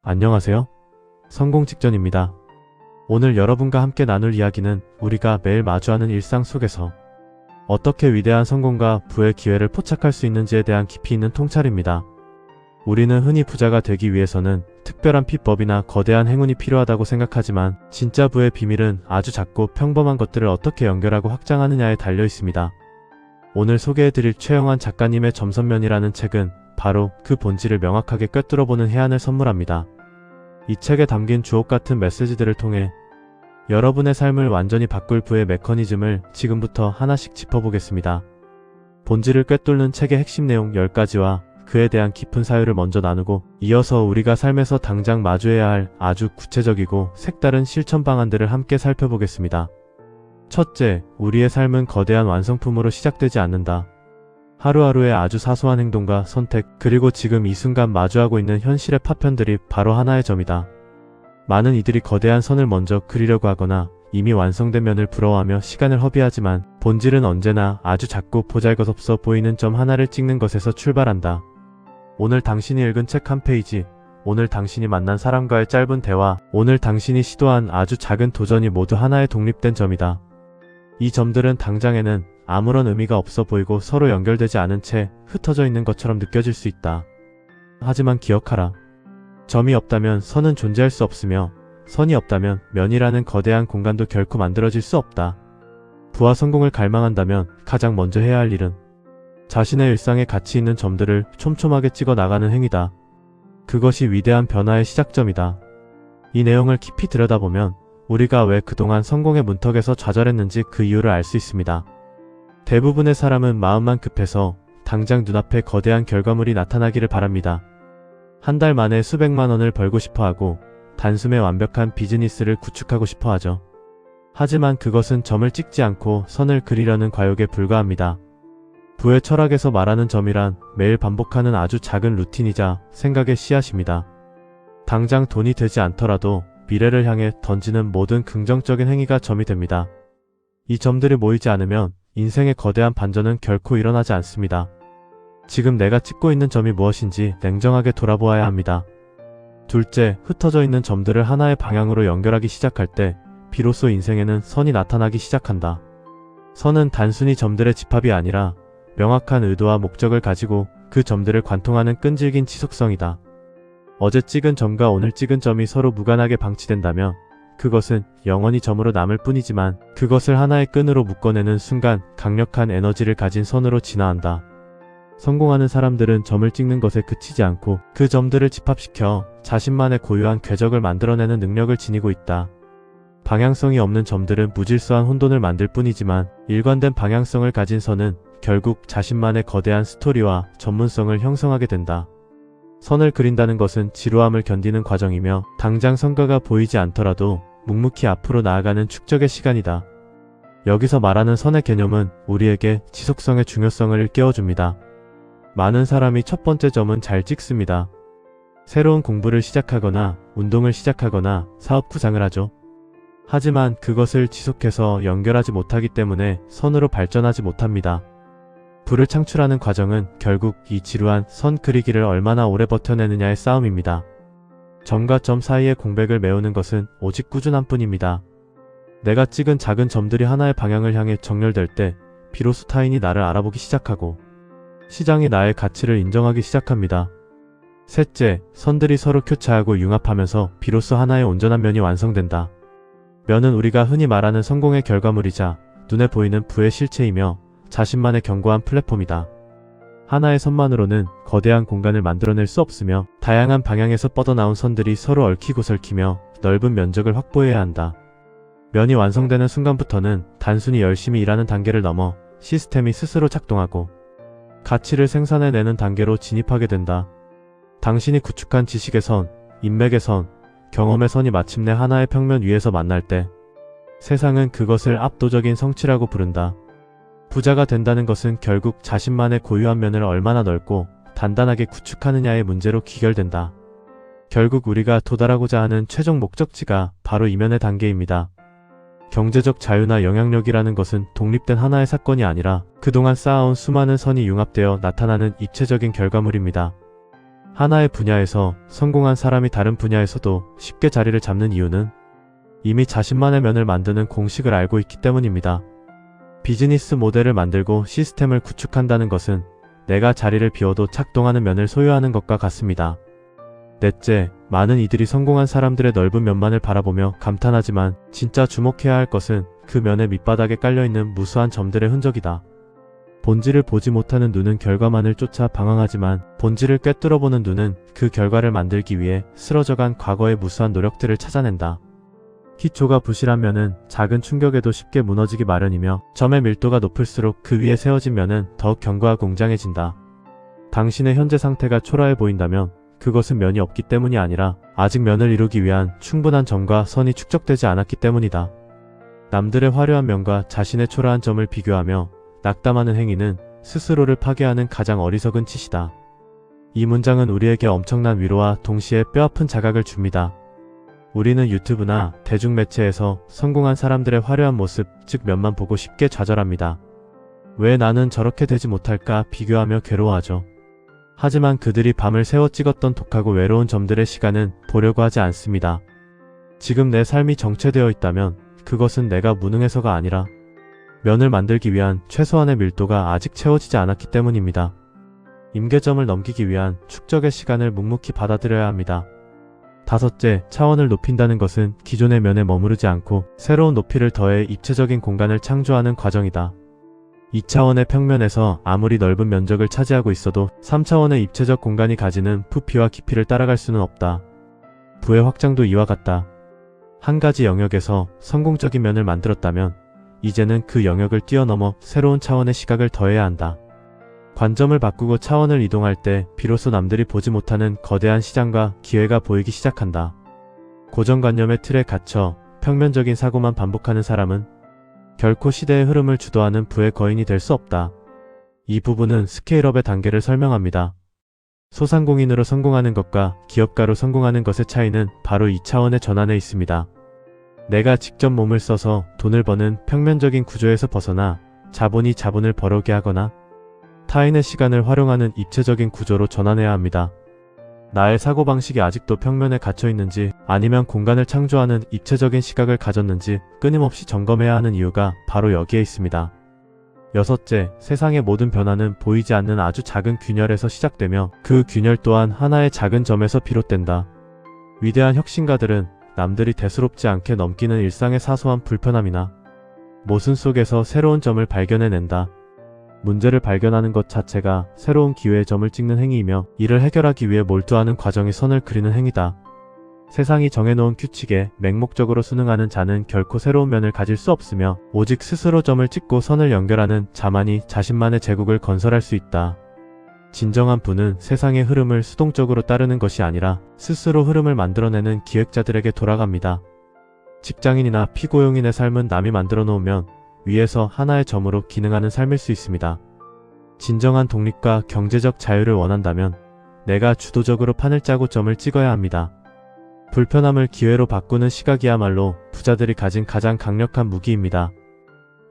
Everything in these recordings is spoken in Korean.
안녕하세요. 성공 직전입니다. 오늘 여러분과 함께 나눌 이야기는 우리가 매일 마주하는 일상 속에서 어떻게 위대한 성공과 부의 기회를 포착할 수 있는지에 대한 깊이 있는 통찰입니다. 우리는 흔히 부자가 되기 위해서는 특별한 비법이나 거대한 행운이 필요하다고 생각하지만 진짜 부의 비밀은 아주 작고 평범한 것들을 어떻게 연결하고 확장하느냐에 달려 있습니다. 오늘 소개해드릴 최영환 작가님의 점선면이라는 책은 바로 그 본질을 명확하게 꿰뚫어보는 해안을 선물합니다. 이 책에 담긴 주옥 같은 메시지들을 통해 여러분의 삶을 완전히 바꿀 부의 메커니즘을 지금부터 하나씩 짚어보겠습니다. 본질을 꿰뚫는 책의 핵심 내용 10가지와 그에 대한 깊은 사유를 먼저 나누고 이어서 우리가 삶에서 당장 마주해야 할 아주 구체적이고 색다른 실천 방안들을 함께 살펴보겠습니다. 첫째, 우리의 삶은 거대한 완성품으로 시작되지 않는다. 하루하루의 아주 사소한 행동과 선택, 그리고 지금 이 순간 마주하고 있는 현실의 파편들이 바로 하나의 점이다. 많은 이들이 거대한 선을 먼저 그리려고 하거나 이미 완성된 면을 부러워하며 시간을 허비하지만 본질은 언제나 아주 작고 보잘것없어 보이는 점 하나를 찍는 것에서 출발한다. 오늘 당신이 읽은 책 한 페이지, 오늘 당신이 만난 사람과의 짧은 대화, 오늘 당신이 시도한 아주 작은 도전이 모두 하나의 독립된 점이다. 이 점들은 당장에는 아무런 의미가 없어 보이고 서로 연결되지 않은 채 흩어져 있는 것처럼 느껴질 수 있다. 하지만 기억하라. 점이 없다면 선은 존재할 수 없으며 선이 없다면 면이라는 거대한 공간도 결코 만들어질 수 없다. 부와 성공을 갈망한다면 가장 먼저 해야 할 일은 자신의 일상에 가치 있는 점들을 촘촘하게 찍어 나가는 행위다. 그것이 위대한 변화의 시작점이다. 이 내용을 깊이 들여다보면 우리가 왜 그동안 성공의 문턱에서 좌절했는지 그 이유를 알 수 있습니다. 대부분의 사람은 마음만 급해서 당장 눈앞에 거대한 결과물이 나타나기를 바랍니다. 한 달 만에 수백만 원을 벌고 싶어하고 단숨에 완벽한 비즈니스를 구축하고 싶어하죠. 하지만 그것은 점을 찍지 않고 선을 그리려는 과욕에 불과합니다. 부의 철학에서 말하는 점이란 매일 반복하는 아주 작은 루틴이자 생각의 씨앗입니다. 당장 돈이 되지 않더라도 미래를 향해 던지는 모든 긍정적인 행위가 점이 됩니다. 이 점들이 모이지 않으면 인생의 거대한 반전은 결코 일어나지 않습니다. 지금 내가 찍고 있는 점이 무엇인지 냉정하게 돌아보아야 합니다. 둘째, 흩어져 있는 점들을 하나의 방향으로 연결하기 시작할 때 비로소 인생에는 선이 나타나기 시작한다. 선은 단순히 점들의 집합이 아니라 명확한 의도와 목적을 가지고 그 점들을 관통하는 끈질긴 지속성이다. 어제 찍은 점과 오늘 찍은 점이 서로 무관하게 방치된다면 그것은 영원히 점으로 남을 뿐이지만 그것을 하나의 끈으로 묶어내는 순간 강력한 에너지를 가진 선으로 진화한다. 성공하는 사람들은 점을 찍는 것에 그치지 않고 그 점들을 집합시켜 자신만의 고유한 궤적을 만들어내는 능력을 지니고 있다. 방향성이 없는 점들은 무질서한 혼돈을 만들 뿐이지만 일관된 방향성을 가진 선은 결국 자신만의 거대한 스토리와 전문성을 형성하게 된다. 선을 그린다는 것은 지루함을 견디는 과정이며 당장 성과가 보이지 않더라도 묵묵히 앞으로 나아가는 축적의 시간이다. 여기서 말하는 선의 개념은 우리에게 지속성의 중요성을 일깨워줍니다. 많은 사람이 첫 번째 점은 잘 찍습니다. 새로운 공부를 시작하거나 운동을 시작하거나 사업 구상을 하죠. 하지만 그것을 지속해서 연결하지 못하기 때문에 선으로 발전하지 못합니다. 부를 창출하는 과정은 결국 이 지루한 선 그리기를 얼마나 오래 버텨내느냐의 싸움입니다. 점과 점 사이의 공백을 메우는 것은 오직 꾸준함 뿐입니다. 내가 찍은 작은 점들이 하나의 방향을 향해 정렬될 때 비로소 타인이 나를 알아보기 시작하고 시장이 나의 가치를 인정하기 시작합니다. 셋째, 선들이 서로 교차하고 융합하면서 비로소 하나의 온전한 면이 완성된다. 면은 우리가 흔히 말하는 성공의 결과물이자 눈에 보이는 부의 실체이며 자신만의 견고한 플랫폼이다. 하나의 선만으로는 거대한 공간을 만들어낼 수 없으며 다양한 방향에서 뻗어나온 선들이 서로 얽히고 설키며 넓은 면적을 확보해야 한다. 면이 완성되는 순간부터는 단순히 열심히 일하는 단계를 넘어 시스템이 스스로 작동하고 가치를 생산해내는 단계로 진입하게 된다. 당신이 구축한 지식의 선, 인맥의 선, 경험의 선이 마침내 하나의 평면 위에서 만날 때 세상은 그것을 압도적인 성취라고 부른다. 부자가 된다는 것은 결국 자신만의 고유한 면을 얼마나 넓고 단단하게 구축하느냐의 문제로 귀결된다. 결국 우리가 도달하고자 하는 최종 목적지가 바로 이면의 단계입니다. 경제적 자유나 영향력이라는 것은 독립된 하나의 사건이 아니라 그동안 쌓아온 수많은 선이 융합되어 나타나는 입체적인 결과물입니다. 하나의 분야에서 성공한 사람이 다른 분야에서도 쉽게 자리를 잡는 이유는 이미 자신만의 면을 만드는 공식을 알고 있기 때문입니다. 비즈니스 모델을 만들고 시스템을 구축한다는 것은 내가 자리를 비워도 작동하는 면을 소유하는 것과 같습니다. 넷째, 많은 이들이 성공한 사람들의 넓은 면만을 바라보며 감탄하지만 진짜 주목해야 할 것은 그 면의 밑바닥에 깔려있는 무수한 점들의 흔적이다. 본질을 보지 못하는 눈은 결과만을 쫓아 방황하지만 본질을 꿰뚫어보는 눈은 그 결과를 만들기 위해 쓰러져간 과거의 무수한 노력들을 찾아낸다. 기초가 부실한 면은 작은 충격에도 쉽게 무너지기 마련이며 점의 밀도가 높을수록 그 위에 세워진 면은 더욱 견고하고 웅장해진다. 당신의 현재 상태가 초라해 보인다면 그것은 면이 없기 때문이 아니라 아직 면을 이루기 위한 충분한 점과 선이 축적되지 않았기 때문이다. 남들의 화려한 면과 자신의 초라한 점을 비교하며 낙담하는 행위는 스스로를 파괴하는 가장 어리석은 짓이다. 이 문장은 우리에게 엄청난 위로와 동시에 뼈아픈 자각을 줍니다. 우리는 유튜브나 대중매체에서 성공한 사람들의 화려한 모습, 즉 면만 보고 쉽게 좌절합니다. 왜 나는 저렇게 되지 못할까 비교하며 괴로워하죠. 하지만 그들이 밤을 새워 찍었던 독하고 외로운 점들의 시간은 보려고 하지 않습니다. 지금 내 삶이 정체되어 있다면 그것은 내가 무능해서가 아니라 면을 만들기 위한 최소한의 밀도가 아직 채워지지 않았기 때문입니다. 임계점을 넘기기 위한 축적의 시간을 묵묵히 받아들여야 합니다. 다섯째, 차원을 높인다는 것은 기존의 면에 머무르지 않고 새로운 높이를 더해 입체적인 공간을 창조하는 과정이다. 2차원의 평면에서 아무리 넓은 면적을 차지하고 있어도 3차원의 입체적 공간이 가지는 부피와 깊이를 따라갈 수는 없다. 부의 확장도 이와 같다. 한 가지 영역에서 성공적인 면을 만들었다면 이제는 그 영역을 뛰어넘어 새로운 차원의 시각을 더해야 한다. 관점을 바꾸고 차원을 이동할 때 비로소 남들이 보지 못하는 거대한 시장과 기회가 보이기 시작한다. 고정관념의 틀에 갇혀 평면적인 사고만 반복하는 사람은 결코 시대의 흐름을 주도하는 부의 거인이 될 수 없다. 이 부분은 스케일업의 단계를 설명합니다. 소상공인으로 성공하는 것과 기업가로 성공하는 것의 차이는 바로 이 차원의 전환에 있습니다. 내가 직접 몸을 써서 돈을 버는 평면적인 구조에서 벗어나 자본이 자본을 벌어오게 하거나 타인의 시간을 활용하는 입체적인 구조로 전환해야 합니다. 나의 사고방식이 아직도 평면에 갇혀 있는지 아니면 공간을 창조하는 입체적인 시각을 가졌는지 끊임없이 점검해야 하는 이유가 바로 여기에 있습니다. 여섯째, 세상의 모든 변화는 보이지 않는 아주 작은 균열에서 시작되며 그 균열 또한 하나의 작은 점에서 비롯된다. 위대한 혁신가들은 남들이 대수롭지 않게 넘기는 일상의 사소한 불편함이나 모순 속에서 새로운 점을 발견해낸다. 문제를 발견하는 것 자체가 새로운 기회의 점을 찍는 행위이며 이를 해결하기 위해 몰두하는 과정이 선을 그리는 행위다. 세상이 정해놓은 규칙에 맹목적으로 순응하는 자는 결코 새로운 면을 가질 수 없으며 오직 스스로 점을 찍고 선을 연결하는 자만이 자신만의 제국을 건설할 수 있다. 진정한 부는 세상의 흐름을 수동적으로 따르는 것이 아니라 스스로 흐름을 만들어내는 기획자들에게 돌아갑니다. 직장인이나 피고용인의 삶은 남이 만들어 놓으면 위에서 하나의 점으로 기능하는 삶일 수 있습니다. 진정한 독립과 경제적 자유를 원한다면 내가 주도적으로 판을 짜고 점을 찍어야 합니다. 불편함을 기회로 바꾸는 시각이야말로 부자들이 가진 가장 강력한 무기입니다.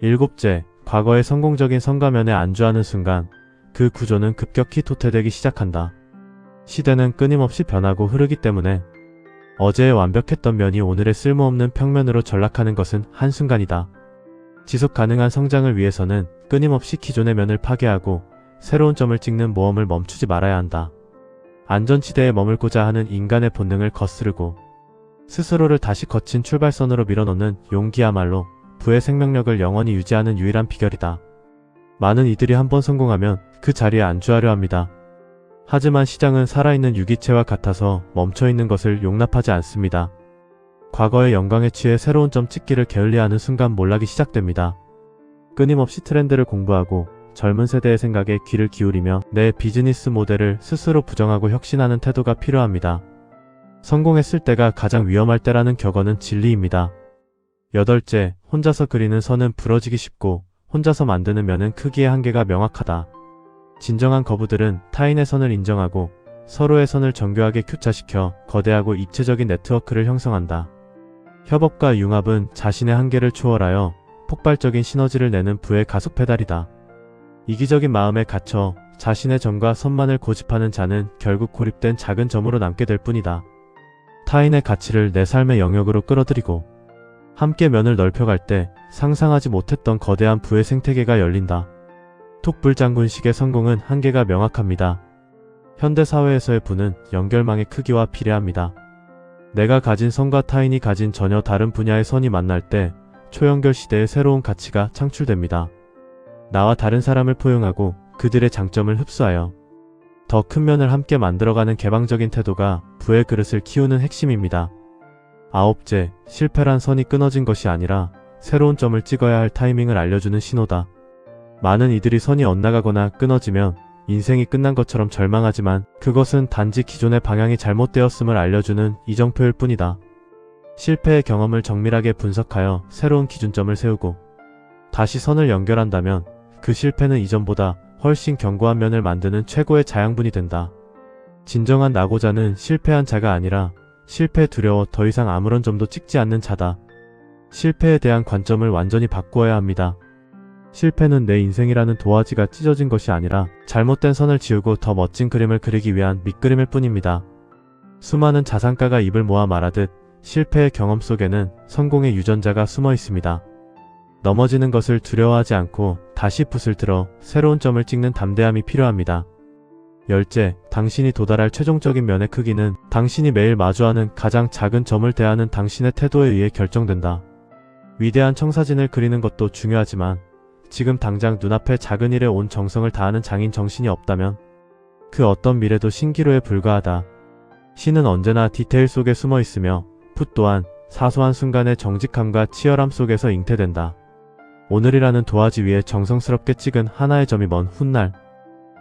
일곱째, 과거의 성공적인 성과면에 안주하는 순간 그 구조는 급격히 도태되기 시작한다. 시대는 끊임없이 변하고 흐르기 때문에 어제의 완벽했던 면이 오늘의 쓸모없는 평면으로 전락하는 것은 한순간이다. 지속 가능한 성장을 위해서는 끊임없이 기존의 면을 파괴하고 새로운 점을 찍는 모험을 멈추지 말아야 한다. 안전지대에 머물고자 하는 인간의 본능을 거스르고 스스로를 다시 거친 출발선으로 밀어넣는 용기야말로 부의 생명력을 영원히 유지하는 유일한 비결이다. 많은 이들이 한번 성공하면 그 자리에 안주하려 합니다. 하지만 시장은 살아있는 유기체와 같아서 멈춰있는 것을 용납하지 않습니다. 과거의 영광에 취해 새로운 점 찍기를 게을리하는 순간 몰락이 시작됩니다. 끊임없이 트렌드를 공부하고 젊은 세대의 생각에 귀를 기울이며 내 비즈니스 모델을 스스로 부정하고 혁신하는 태도가 필요합니다. 성공했을 때가 가장 위험할 때라는 격언은 진리입니다. 여덟째, 혼자서 그리는 선은 부러지기 쉽고 혼자서 만드는 면은 크기의 한계가 명확하다. 진정한 거부들은 타인의 선을 인정하고 서로의 선을 정교하게 교차시켜 거대하고 입체적인 네트워크를 형성한다. 협업과 융합은 자신의 한계를 초월하여 폭발적인 시너지를 내는 부의 가속 페달이다. 이기적인 마음에 갇혀 자신의 점과 선만을 고집하는 자는 결국 고립된 작은 점으로 남게 될 뿐이다. 타인의 가치를 내 삶의 영역으로 끌어들이고 함께 면을 넓혀갈 때 상상하지 못했던 거대한 부의 생태계가 열린다. 톡불장군식의 성공은 한계가 명확합니다. 현대사회에서의 부는 연결망의 크기와 비례합니다. 내가 가진 선과 타인이 가진 전혀 다른 분야의 선이 만날 때 초연결 시대의 새로운 가치가 창출됩니다. 나와 다른 사람을 포용하고 그들의 장점을 흡수하여 더 큰 면을 함께 만들어가는 개방적인 태도가 부의 그릇을 키우는 핵심입니다. 아홉째, 실패란 선이 끊어진 것이 아니라 새로운 점을 찍어야 할 타이밍을 알려주는 신호다. 많은 이들이 선이 엇나가거나 끊어지면 인생이 끝난 것처럼 절망하지만 그것은 단지 기존의 방향이 잘못되었음을 알려주는 이정표일 뿐이다. 실패의 경험을 정밀하게 분석하여 새로운 기준점을 세우고 다시 선을 연결한다면 그 실패는 이전보다 훨씬 견고한 면을 만드는 최고의 자양분이 된다. 진정한 낙오자는 실패한 자가 아니라 실패에 두려워 더 이상 아무런 점도 찍지 않는 자다. 실패에 대한 관점을 완전히 바꾸어야 합니다. 실패는 내 인생이라는 도화지가 찢어진 것이 아니라 잘못된 선을 지우고 더 멋진 그림을 그리기 위한 밑그림일 뿐입니다. 수많은 자산가가 입을 모아 말하듯 실패의 경험 속에는 성공의 유전자가 숨어 있습니다. 넘어지는 것을 두려워하지 않고 다시 붓을 들어 새로운 점을 찍는 담대함이 필요합니다. 열째, 당신이 도달할 최종적인 면의 크기는 당신이 매일 마주하는 가장 작은 점을 대하는 당신의 태도에 의해 결정된다. 위대한 청사진을 그리는 것도 중요하지만 지금 당장 눈앞에 작은 일에 온 정성을 다하는 장인 정신이 없다면 그 어떤 미래도 신기루에 불과하다. 신은 언제나 디테일 속에 숨어 있으며 풋 또한 사소한 순간의 정직함과 치열함 속에서 잉태된다. 오늘이라는 도화지 위에 정성스럽게 찍은 하나의 점이 먼 훗날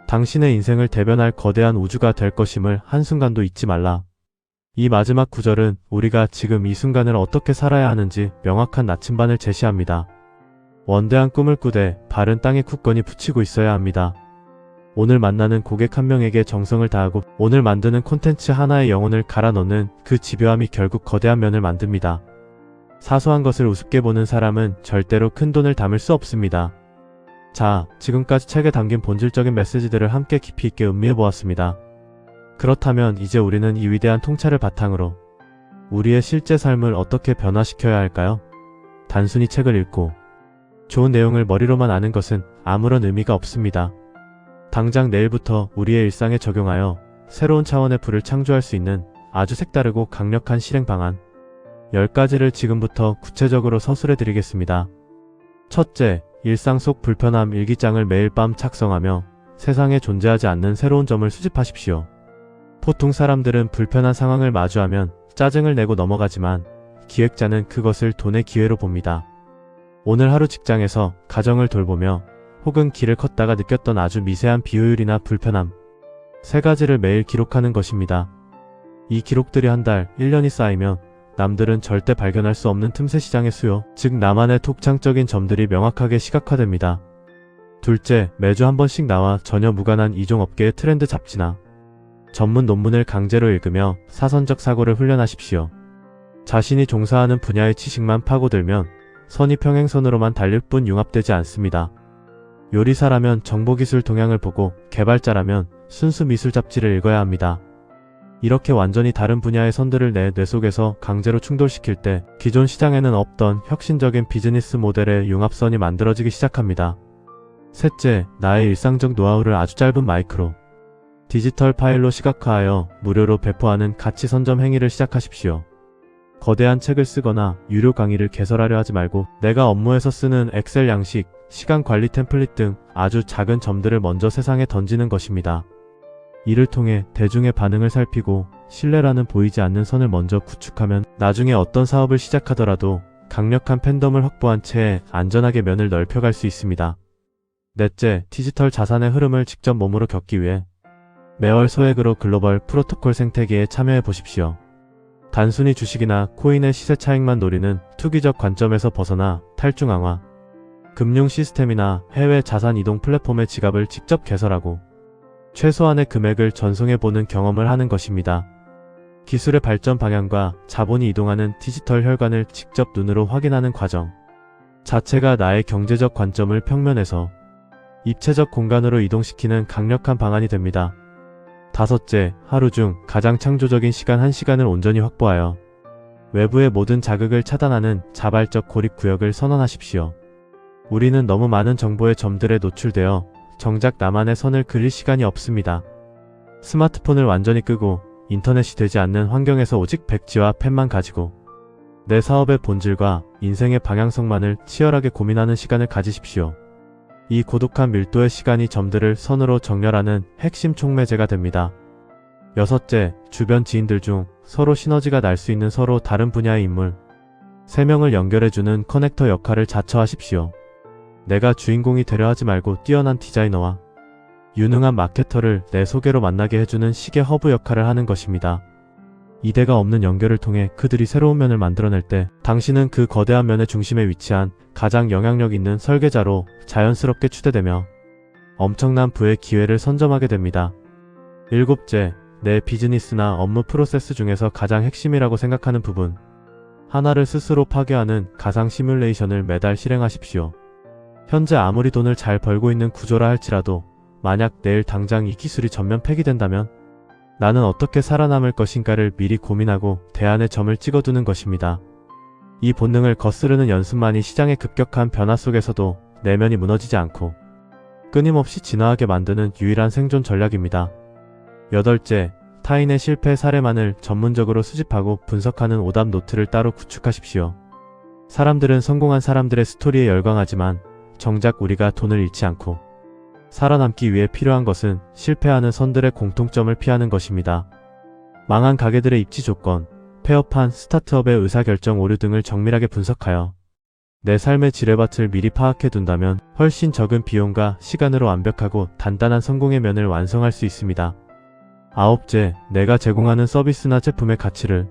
당신의 인생을 대변할 거대한 우주가 될 것임을 한순간도 잊지 말라. 이 마지막 구절은 우리가 지금 이 순간을 어떻게 살아야 하는지 명확한 나침반을 제시합니다. 원대한 꿈을 꾸되 발은 땅에 굳건히 붙이고 있어야 합니다. 오늘 만나는 고객 한 명에게 정성을 다하고 오늘 만드는 콘텐츠 하나의 영혼을 갈아 넣는 그 집요함이 결국 거대한 면을 만듭니다. 사소한 것을 우습게 보는 사람은 절대로 큰 돈을 담을 수 없습니다. 자, 지금까지 책에 담긴 본질적인 메시지들을 함께 깊이 있게 음미해보았습니다. 그렇다면 이제 우리는 이 위대한 통찰을 바탕으로 우리의 실제 삶을 어떻게 변화시켜야 할까요? 단순히 책을 읽고 좋은 내용을 머리로만 아는 것은 아무런 의미가 없습니다. 당장 내일부터 우리의 일상에 적용하여 새로운 차원의 부를 창조할 수 있는 아주 색다르고 강력한 실행 방안 10가지를 지금부터 구체적으로 서술해 드리겠습니다. 첫째, 일상 속 불편함 일기장을 매일 밤 작성하며 세상에 존재하지 않는 새로운 점을 수집하십시오. 보통 사람들은 불편한 상황을 마주하면 짜증을 내고 넘어가지만 기획자는 그것을 돈의 기회로 봅니다. 오늘 하루 직장에서 가정을 돌보며 혹은 길을 걷다가 느꼈던 아주 미세한 비효율이나 불편함 3가지를 매일 기록하는 것입니다. 이 기록들이 한 달, 1년이 쌓이면 남들은 절대 발견할 수 없는 틈새 시장의 수요, 즉 나만의 독창적인 점들이 명확하게 시각화됩니다. 둘째, 매주 한 번씩 나와 전혀 무관한 이종업계의 트렌드 잡지나 전문 논문을 강제로 읽으며 사선적 사고를 훈련하십시오. 자신이 종사하는 분야의 지식만 파고들면 선이 평행선으로만 달릴 뿐 융합되지 않습니다. 요리사라면 정보기술 동향을 보고 개발자라면 순수 미술 잡지를 읽어야 합니다. 이렇게 완전히 다른 분야의 선들을 내 뇌 속에서 강제로 충돌시킬 때 기존 시장에는 없던 혁신적인 비즈니스 모델의 융합선이 만들어지기 시작합니다. 셋째, 나의 일상적 노하우를 아주 짧은 마이크로 디지털 파일로 시각화하여 무료로 배포하는 가치 선점 행위를 시작하십시오. 거대한 책을 쓰거나 유료 강의를 개설하려 하지 말고 내가 업무에서 쓰는 엑셀 양식, 시간 관리 템플릿 등 아주 작은 점들을 먼저 세상에 던지는 것입니다. 이를 통해 대중의 반응을 살피고 신뢰라는 보이지 않는 선을 먼저 구축하면 나중에 어떤 사업을 시작하더라도 강력한 팬덤을 확보한 채 안전하게 면을 넓혀갈 수 있습니다. 넷째, 디지털 자산의 흐름을 직접 몸으로 겪기 위해 매월 소액으로 글로벌 프로토콜 생태계에 참여해 보십시오. 단순히 주식이나 코인의 시세 차익만 노리는 투기적 관점에서 벗어나 탈중앙화, 금융 시스템이나 해외 자산 이동 플랫폼의 지갑을 직접 개설하고 최소한의 금액을 전송해보는 경험을 하는 것입니다. 기술의 발전 방향과 자본이 이동하는 디지털 혈관을 직접 눈으로 확인하는 과정 자체가 나의 경제적 관점을 평면에서 입체적 공간으로 이동시키는 강력한 방안이 됩니다. 다섯째, 하루 중 가장 창조적인 시간 1시간을 온전히 확보하여 외부의 모든 자극을 차단하는 자발적 고립 구역을 선언하십시오. 우리는 너무 많은 정보의 점들에 노출되어 정작 나만의 선을 그릴 시간이 없습니다. 스마트폰을 완전히 끄고 인터넷이 되지 않는 환경에서 오직 백지와 펜만 가지고 내 사업의 본질과 인생의 방향성만을 치열하게 고민하는 시간을 가지십시오. 이 고독한 밀도의 시간이 점들을 선으로 정렬하는 핵심 촉매제가 됩니다. 여섯째, 주변 지인들 중 서로 시너지가 날 수 있는 서로 다른 분야의 인물 3명을 연결해주는 커넥터 역할을 자처하십시오. 내가 주인공이 되려 하지 말고 뛰어난 디자이너와 유능한 마케터를 내 소개로 만나게 해주는 시계 허브 역할을 하는 것입니다. 이대가 없는 연결을 통해 그들이 새로운 면을 만들어낼 때 당신은 그 거대한 면의 중심에 위치한 가장 영향력 있는 설계자로 자연스럽게 추대되며 엄청난 부의 기회를 선점하게 됩니다. 일곱째, 내 비즈니스나 업무 프로세스 중에서 가장 핵심이라고 생각하는 부분 하나를 스스로 파괴하는 가상 시뮬레이션을 매달 실행하십시오. 현재 아무리 돈을 잘 벌고 있는 구조라 할지라도 만약 내일 당장 이 기술이 전면 폐기된다면 나는 어떻게 살아남을 것인가를 미리 고민하고 대안의 점을 찍어두는 것입니다. 이 본능을 거스르는 연습만이 시장의 급격한 변화 속에서도 내면이 무너지지 않고 끊임없이 진화하게 만드는 유일한 생존 전략입니다. 여덟째, 타인의 실패 사례만을 전문적으로 수집하고 분석하는 오답 노트를 따로 구축하십시오. 사람들은 성공한 사람들의 스토리에 열광하지만 정작 우리가 돈을 잃지 않고 살아남기 위해 필요한 것은 실패하는 선들의 공통점을 피하는 것입니다. 망한 가게들의 입지 조건, 폐업한 스타트업의 의사결정 오류 등을 정밀하게 분석하여 내 삶의 지뢰밭을 미리 파악해 둔다면 훨씬 적은 비용과 시간으로 완벽하고 단단한 성공의 면을 완성할 수 있습니다. 아홉째, 내가 제공하는 서비스나 제품의 가치를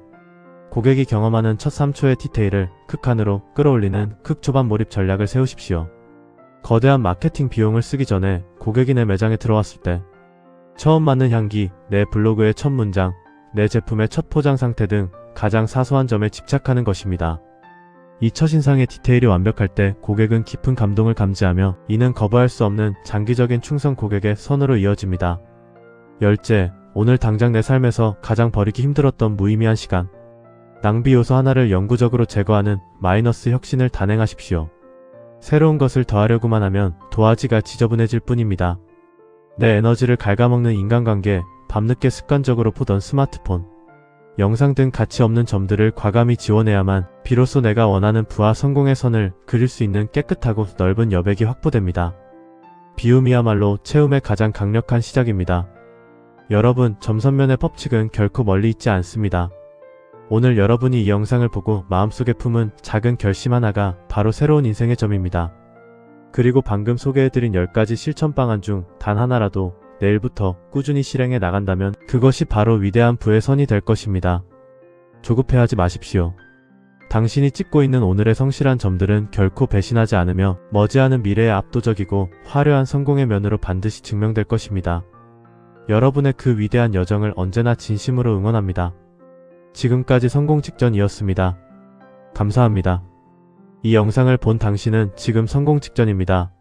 고객이 경험하는 첫 3초의 디테일을 극한으로 끌어올리는 극초반 몰입 전략을 세우십시오. 거대한 마케팅 비용을 쓰기 전에 고객이 내 매장에 들어왔을 때 처음 맡는 향기, 내 블로그의 첫 문장, 내 제품의 첫 포장 상태 등 가장 사소한 점에 집착하는 것입니다. 이 첫인상의 디테일이 완벽할 때 고객은 깊은 감동을 감지하며 이는 거부할 수 없는 장기적인 충성 고객의 선으로 이어집니다. 열째, 오늘 당장 내 삶에서 가장 버리기 힘들었던 무의미한 시간, 낭비 요소 하나를 영구적으로 제거하는 마이너스 혁신을 단행하십시오. 새로운 것을 더하려고만 하면 도화지가 지저분해질 뿐입니다. 내 에너지를 갉아먹는 인간관계, 밤늦게 습관적으로 보던 스마트폰, 영상 등 가치 없는 점들을 과감히 지워내야만 비로소 내가 원하는 부와 성공의 선을 그릴 수 있는 깨끗하고 넓은 여백이 확보됩니다. 비움이야말로 채움의 가장 강력한 시작입니다. 여러분, 점선면의 법칙은 결코 멀리 있지 않습니다. 오늘 여러분이 이 영상을 보고 마음속에 품은 작은 결심 하나가 바로 새로운 인생의 점입니다. 그리고 방금 소개해드린 10가지 실천 방안 중 단 하나라도 내일부터 꾸준히 실행해 나간다면 그것이 바로 위대한 부의 선이 될 것입니다. 조급해하지 마십시오. 당신이 찍고 있는 오늘의 성실한 점들은 결코 배신하지 않으며 머지않은 미래의 압도적이고 화려한 성공의 면으로 반드시 증명될 것입니다. 여러분의 그 위대한 여정을 언제나 진심으로 응원합니다. 지금까지 성공 직전이었습니다. 감사합니다. 이 영상을 본 당신은 지금 성공 직전입니다.